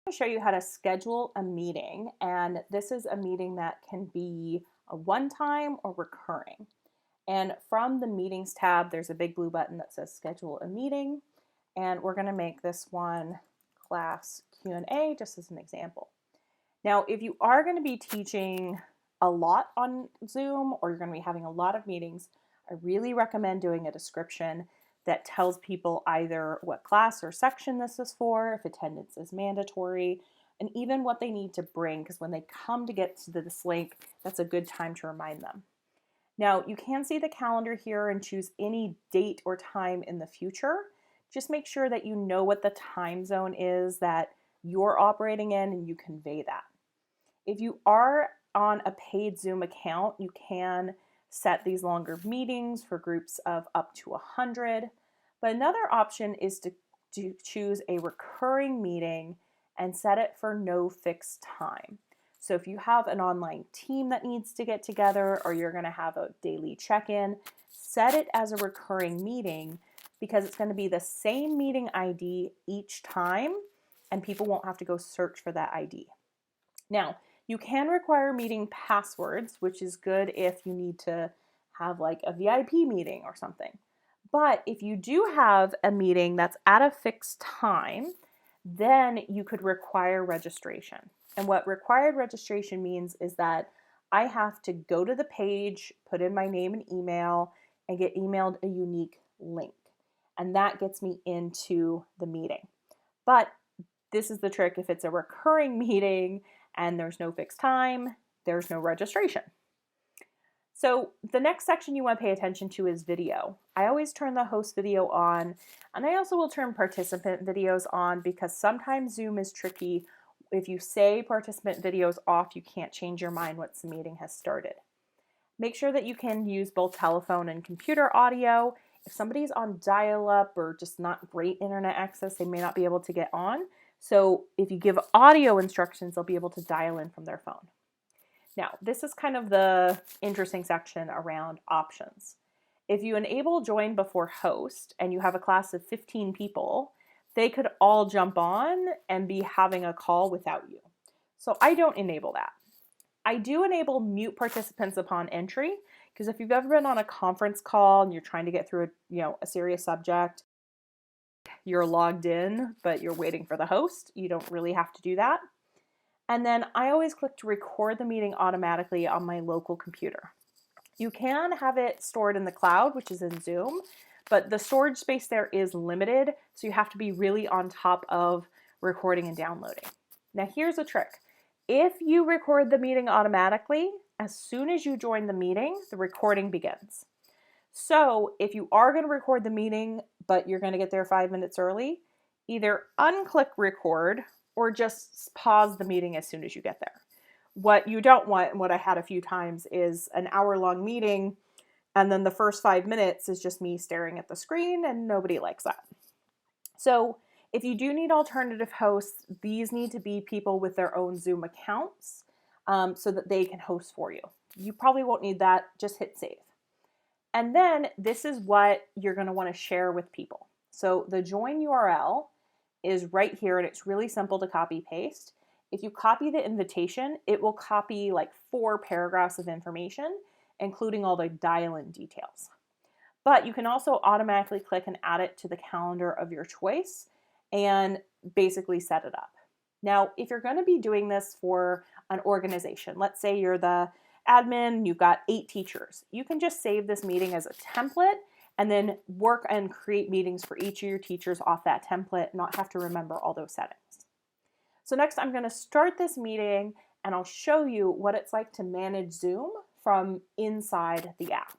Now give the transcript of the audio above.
To show you how to schedule a meeting, and this is a meeting that can be a one-time or recurring. And from the meetings tab, there's a big blue button that says schedule a meeting, and we're going to make this one class Q&A just as an example. Now, if you are going to be teaching a lot on Zoom or you're going to be having a lot of meetings, I really recommend doing a description that tells people either what class or section this is for, if attendance is mandatory, and even what they need to bring, because when they come to get to this link, that's a good time to remind them. Now, you can see the calendar here and choose any date or time in the future. Just make sure that you know what the time zone is that you're operating in and you convey that. If you are on a paid Zoom account, you can set these longer meetings for groups of up to 100. But another option is to choose a recurring meeting and set it for no fixed time. So if you have an online team that needs to get together or you're going to have a daily check-in, set it as a recurring meeting because it's going to be the same meeting ID each time and people won't have to go search for that ID. Now, you can require meeting passwords, which is good if you need to have like a VIP meeting or something. But if you do have a meeting that's at a fixed time, then you could require registration. And what required registration means is that I have to go to the page, put in my name and email, and get emailed a unique link. And that gets me into the meeting. But this is the trick: if it's a recurring meeting and there's no fixed time, there's no registration. So the next section you want to pay attention to is video. I always turn the host video on, and I also will turn participant videos on because sometimes Zoom is tricky. If you say participant videos off, you can't change your mind once the meeting has started. Make sure that you can use both telephone and computer audio. If somebody's on dial-up or just not great internet access, they may not be able to get on. So if you give audio instructions, they'll be able to dial in from their phone. Now, this is kind of the interesting section around options. If you enable join before host and you have a class of 15 people, they could all jump on and be having a call without you. So I don't enable that. I do enable mute participants upon entry, because if you've ever been on a conference call and you're trying to get through a serious subject, you're logged in, but you're waiting for the host. You don't really have to do that. And then I always click to record the meeting automatically on my local computer. You can have it stored in the cloud, which is in Zoom, but the storage space there is limited, so you have to be really on top of recording and downloading. Now here's a trick. If you record the meeting automatically, as soon as you join the meeting, the recording begins. So if you are going to record the meeting, but you're going to get there 5 minutes early, either unclick record or just pause the meeting as soon as you get there. What you don't want, and what I had a few times, is an hour-long meeting, and then the first 5 minutes is just me staring at the screen, and nobody likes that. So if you do need alternative hosts, these need to be people with their own Zoom accounts so that they can host for you. You probably won't need that, just hit save. And then this is what you're going to want to share with people. So the join URL is right here, and it's really simple to copy paste. If you copy the invitation, it will copy like 4 paragraphs of information, including all the dial-in details. But you can also automatically click and add it to the calendar of your choice and basically set it up. Now, if you're going to be doing this for an organization, let's say you're the admin, you've got 8 teachers, you can just save this meeting as a template and then work and create meetings for each of your teachers off that template, not have to remember all those settings. So next I'm going to start this meeting and I'll show you what it's like to manage Zoom from inside the app.